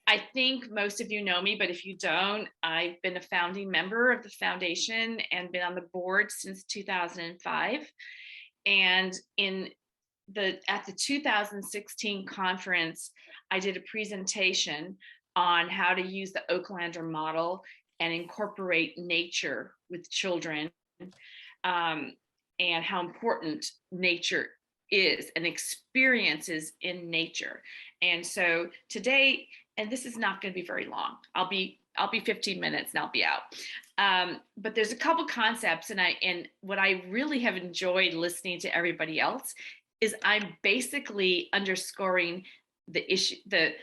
I think most of you know me, but if you don't, I've been a founding member of the foundation and been on the board since 2005. And at the 2016 conference, I did a presentation on how to use the Oaklander model and incorporate nature with children, and how important nature is and experiences in nature. And so today, and this is not going to be very long. I'll be 15 minutes and I'll be out. But there's a couple concepts, and what I really have enjoyed listening to everybody else is I'm basically underscoring the issue, the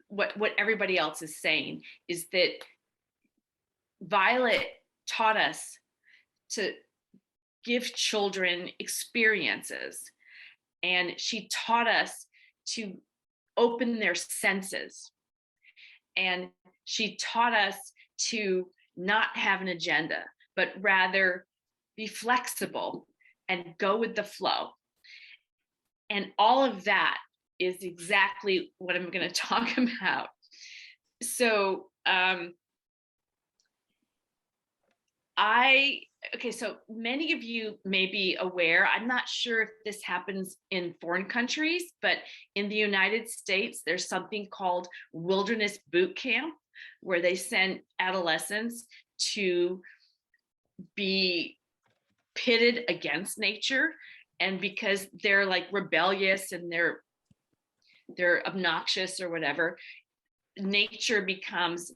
what everybody else is saying is that Violet taught us to give children experiences, and she taught us to open their senses, and she taught us to not have an agenda, but rather be flexible and go with the flow. And all of that is exactly what I'm going to talk about. So so many of you may be aware, I'm not sure if this happens in foreign countries, but in the United States, there's something called Wilderness Boot Camp, where they send adolescents to be pitted against nature. And because they're like rebellious and they're obnoxious or whatever, nature becomes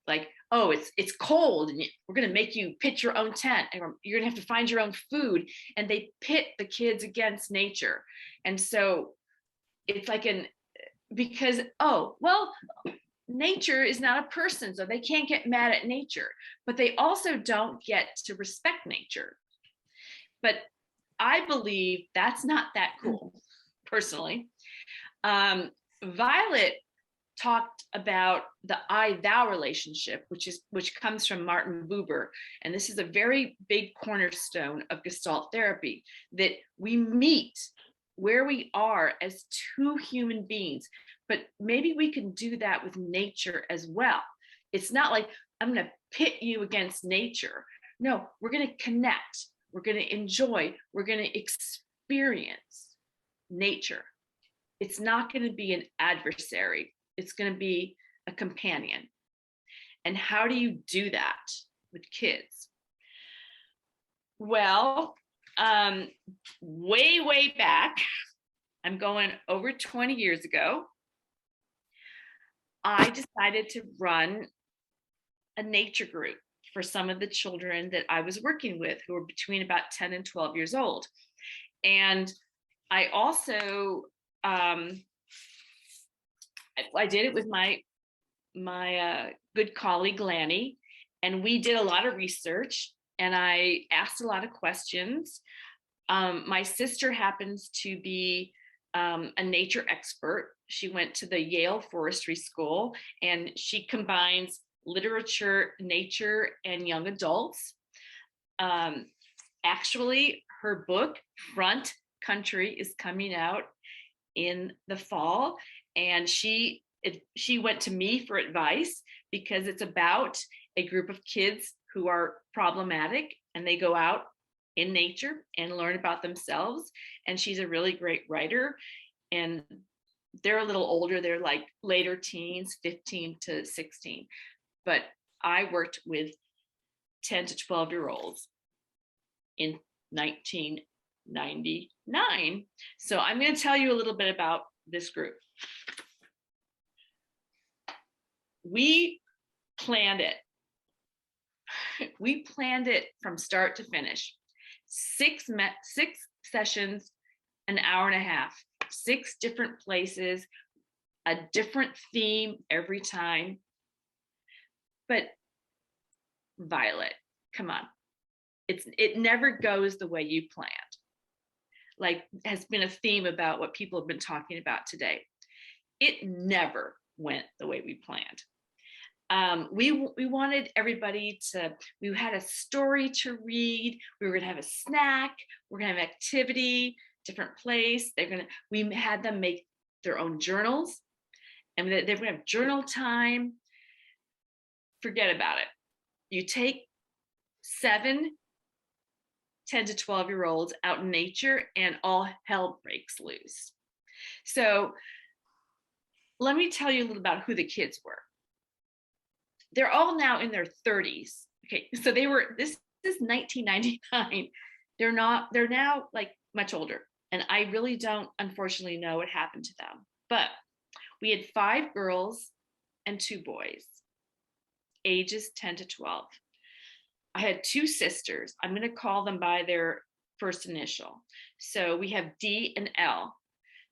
like, oh, it's cold and we're going to make you pitch your own tent and you're going to have to find your own food. And they pit the kids against nature. And so it's like because, oh, well, nature is not a person, so they can't get mad at nature, but they also don't get to respect nature. But I believe that's not that cool, personally. Violet talked about the I-thou relationship, which comes from Martin Buber. And this is a very big cornerstone of Gestalt therapy, that we meet where we are as two human beings, but maybe we can do that with nature as well. It's not like I'm going to pit you against nature. No, we're going to connect. We're going to enjoy. We're going to experience nature. It's not going to be an adversary. It's going to be a companion. And how do you do that with kids? Well, way back, I'm going over 20 years ago, I decided to run a nature group for some of the children that I was working with, who were between about 10 and 12 years old. And I also, I did it with my good colleague, Lanny, and we did a lot of research and I asked a lot of questions. My sister happens to be a nature expert. She went to the Yale Forestry School and she combines literature, nature, and young adults. Actually, her book, Front Country, is coming out in the fall. And she went to me for advice because it's about a group of kids who are problematic and they go out in nature and learn about themselves. And she's a really great writer. And they're a little older. They're like later teens, 15 to 16. But I worked with 10 to 12-year-olds in 1999. So I'm going to tell you a little bit about this group. We planned it. We planned it from start to finish. 6 sessions, an hour and a half, 6 different places, a different theme every time. But Violet, come on. It never goes the way you planned. Like has been a theme about what people have been talking about today. It never went the way we planned. We wanted everybody to, we had a story to read, we were gonna have a snack, we're gonna have an activity, different place. We had them make their own journals, and they're going to have journal time. Forget about it. You take 7, 10 to 12-year-olds out in nature and all hell breaks loose. So let me tell you a little about who the kids were. They're all now in their 30s. Okay, so this is 1999. They're now like much older. And I really don't, unfortunately, know what happened to them. But we had 5 girls and 2 boys, ages 10 to 12. I had 2 sisters. I'm going to call them by their first initial. So we have D and L.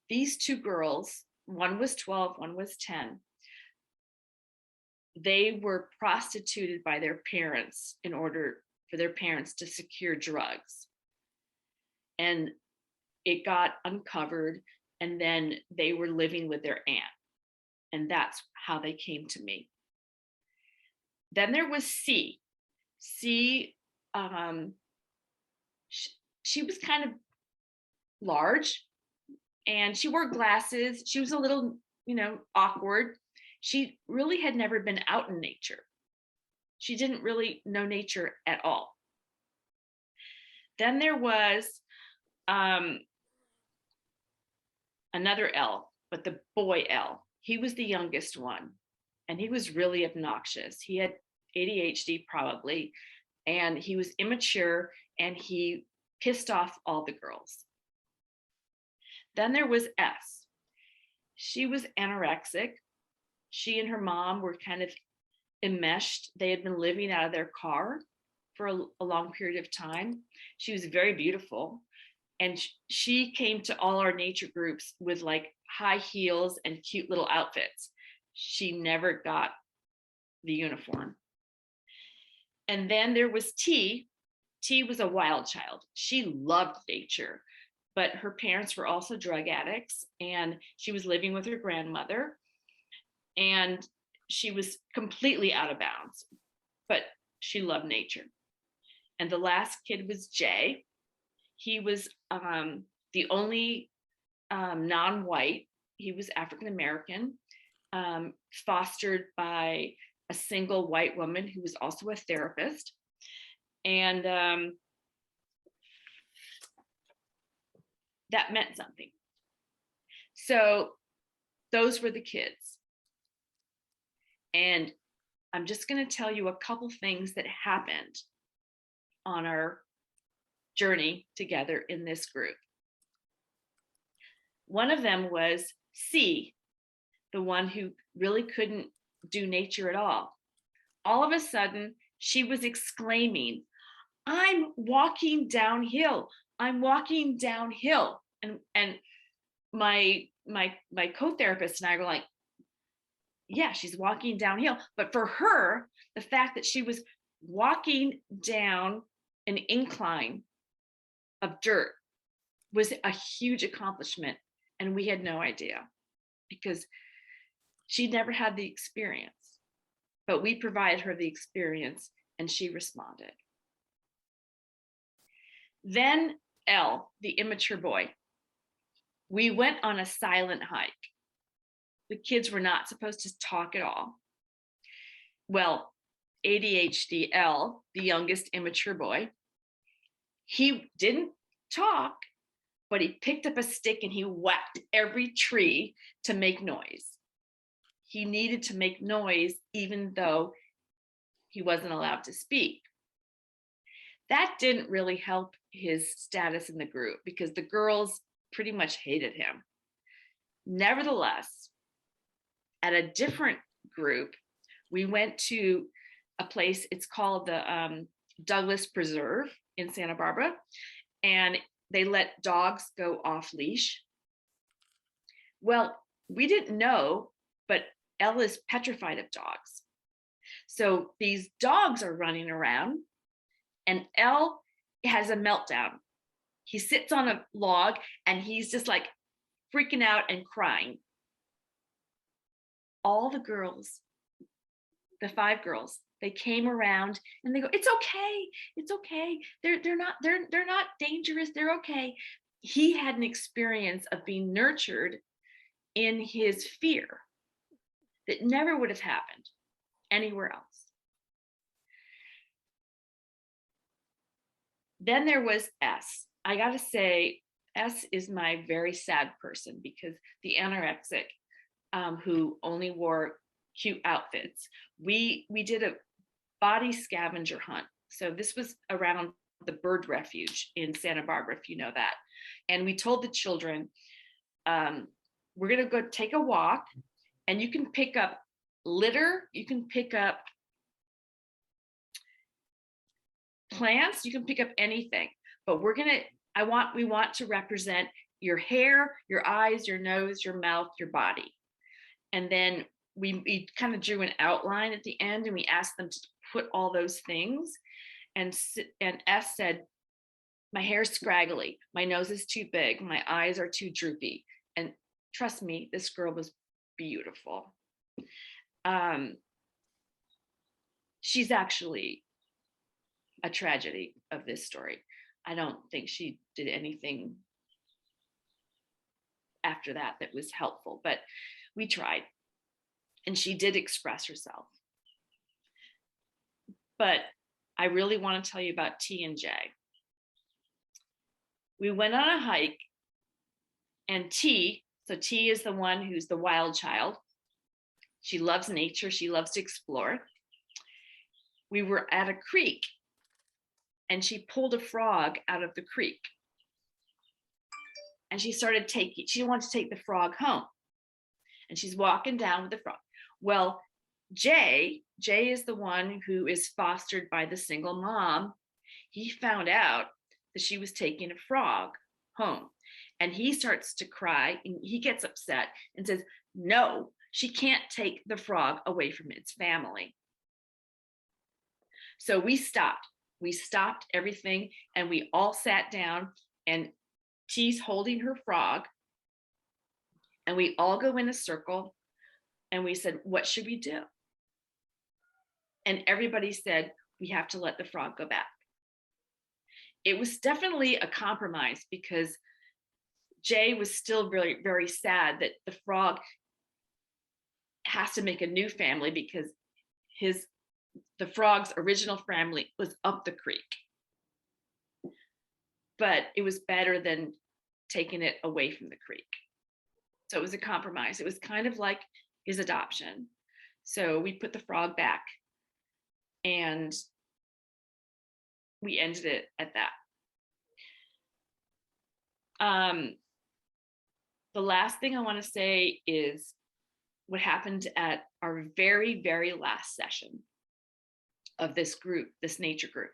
These 2 girls, one was 12, one was 10. They were prostituted by their parents in order for their parents to secure drugs. And it got uncovered, and then they were living with their aunt. And that's how they came to me. Then there was C. C, she was kind of large, and she wore glasses. She was a little, awkward. She really had never been out in nature. She didn't really know nature at all. Then there was another L, but the boy L. He was the youngest one, and he was really obnoxious. He had ADHD probably, and he was immature, and he pissed off all the girls. Then there was S. She was anorexic. She and her mom were kind of enmeshed. They had been living out of their car for a long period of time. She was very beautiful. And she came to all our nature groups with like high heels and cute little outfits. She never got the uniform. And then there was T. T was a wild child. She loved nature, but her parents were also drug addicts, and she was living with her grandmother, and she was completely out of bounds, but she loved nature. And the last kid was J. He was the only non-white. He was African American, fostered by a single white woman who was also a therapist. And that meant something. So those were the kids. And I'm just going to tell you a couple things that happened on our journey together in this group. One of them was C, the one who really couldn't do nature at all. All of a sudden, she was exclaiming, "I'm walking downhill. I'm walking downhill." And my co-therapist and I were like, yeah, she's walking downhill. But for her, the fact that she was walking down an incline of dirt was a huge accomplishment. And we had no idea because she never had the experience. But we provided her the experience, and she responded. Then L, the immature boy. We went on a silent hike. The kids were not supposed to talk at all. Well, ADHD L, the youngest immature boy, he didn't talk, but he picked up a stick and he whacked every tree to make noise. He needed to make noise even though he wasn't allowed to speak. That didn't really help his status in the group because the girls pretty much hated him. Nevertheless, at a different group, we went to a place, it's called the Douglas Preserve in Santa Barbara, and they let dogs go off leash. Well, we didn't know, but Elle is petrified of dogs. So these dogs are running around, and Elle has a meltdown. He sits on a log and he's just like freaking out and crying. All the girls, the 5 girls, they came around and they go, "It's okay. It's okay. They're not dangerous. They're okay." He had an experience of being nurtured in his fear. that never would have happened anywhere else. Then there was S. I gotta say, S is my very sad person, because the anorexic who only wore cute outfits, we did a body scavenger hunt. So this was around the bird refuge in Santa Barbara, if you know that. And we told the children, we're gonna go take a walk, and you can pick up litter, you can pick up plants, you can pick up anything, but we want to represent your hair, your eyes, your nose, your mouth, your body. And then we kind of drew an outline at the end, and we asked them to put all those things. And S said, my hair's scraggly, my nose is too big, my eyes are too droopy. And trust me, this girl was beautiful. She's actually a tragedy of this story. I don't think she did anything after that that was helpful, but we tried, and she did express herself. But I really want to tell you about T and J. We went on a hike, and T is the one who's the wild child. She loves nature, she loves to explore. We were at a creek, and she pulled a frog out of the creek. And she wanted to take the frog home. And she's walking down with the frog. Well, Jay is the one who is fostered by the single mom. He found out that she was taking a frog home, and he starts to cry, and he gets upset and says, no, she can't take the frog away from its family. So we stopped everything, and we all sat down, and T's holding her frog, and we all go in a circle, and we said, what should we do? And everybody said, we have to let the frog go back. It was definitely a compromise, because Jay was still very, very sad that the frog has to make a new family, because the frog's original family was up the creek. But it was better than taking it away from the creek. So it was a compromise. It was kind of like his adoption. So we put the frog back, and we ended it at that. The last thing I want to say is what happened at our very, very last session of this group, this nature group.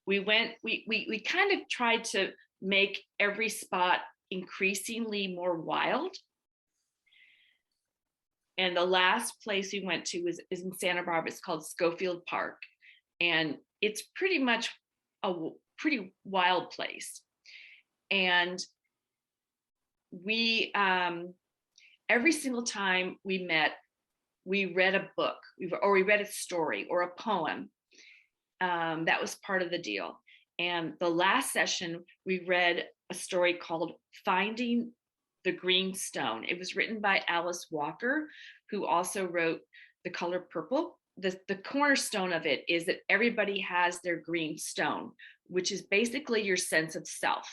We kind of tried to make every spot increasingly more wild. And the last place we went to is in Santa Barbara. It's called Schofield Park. And it's pretty much a pretty wild place. And we, every single time we met, we read a book, or we read a story or a poem. That was part of the deal. And the last session, we read a story called Finding the Green Stone. It was written by Alice Walker, who also wrote The Color Purple. The cornerstone of it is that everybody has their green stone, which is basically your sense of self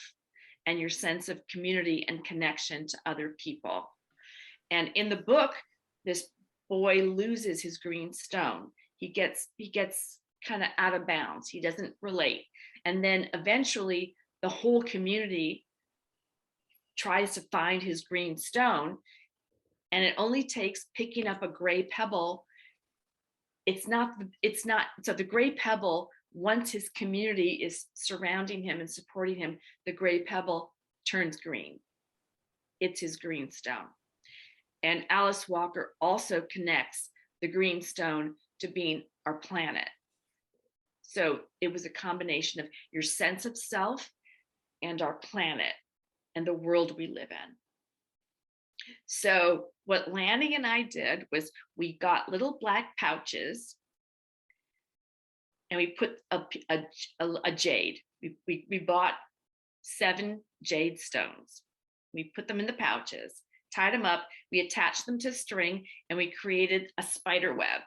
and your sense of community and connection to other people. And in the book, this boy loses his green stone. He gets kind of out of bounds. He doesn't relate. And then eventually the whole community tries to find his green stone. And it only takes picking up a gray pebble. So the gray pebble, once his community is surrounding him and supporting him, the gray pebble turns green. It's his green stone. And Alice Walker also connects the green stone to being our planet. So it was a combination of your sense of self and our planet and the world we live in. So what Lanny and I did was we got little black pouches, and we put a jade. We bought 7 jade stones. We put them in the pouches, tied them up, we attached them to string, and we created a spider web.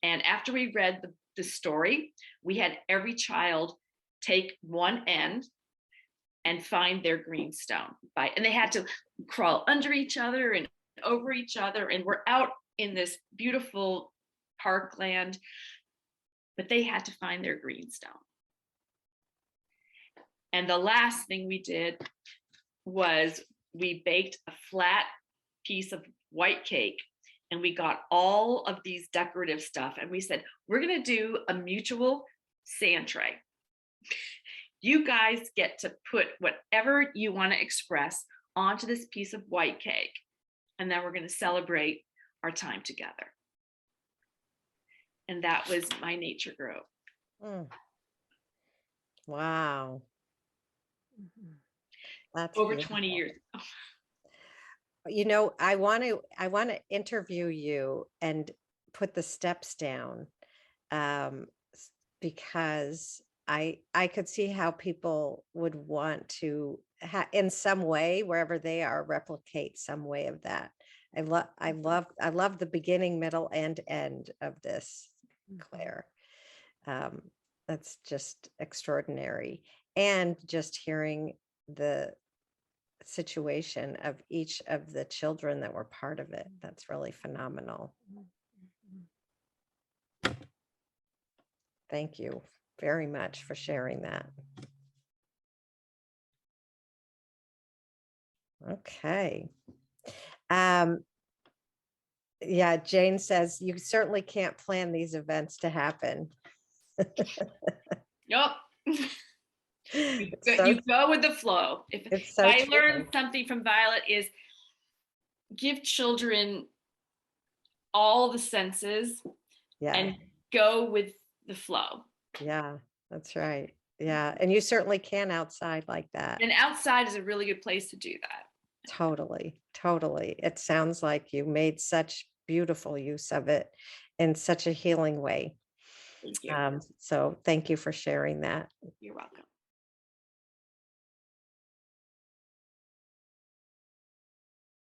And after we read the story, we had every child take one end and find their green stone. And they had to crawl under each other and over each other. And we're out in this beautiful parkland, but they had to find their green stone. And the last thing we did was we baked a flat piece of white cake, and we got all of these decorative stuff, and we said, we're going to do a mutual sand tray. You guys get to put whatever you want to express onto this piece of white cake, and then we're going to celebrate our time together. And that was my nature grove. Mm. Wow. That's Over 20 beautiful. years ago. You know, I want to interview you and put the steps down, because I could see how people would want to in some way, wherever they are, replicate some way of that. I love the beginning, middle, and end of this, Claire. Um, that's just extraordinary. And just hearing the situation of each of the children that were part of it, that's really phenomenal. Thank you very much for sharing that. Okay. Yeah, Jane says you certainly can't plan these events to happen. Yep. So You go with the flow. it's If so I true. learned something from Violet is give children all the senses Yeah, and go with the flow. yeah, that's right. Yeah, and you certainly can outside like that. And outside is a really good place to do that. Totally, totally. It sounds like you made such beautiful use of it in such a healing way. Thank you. So thank you for sharing that. You're welcome.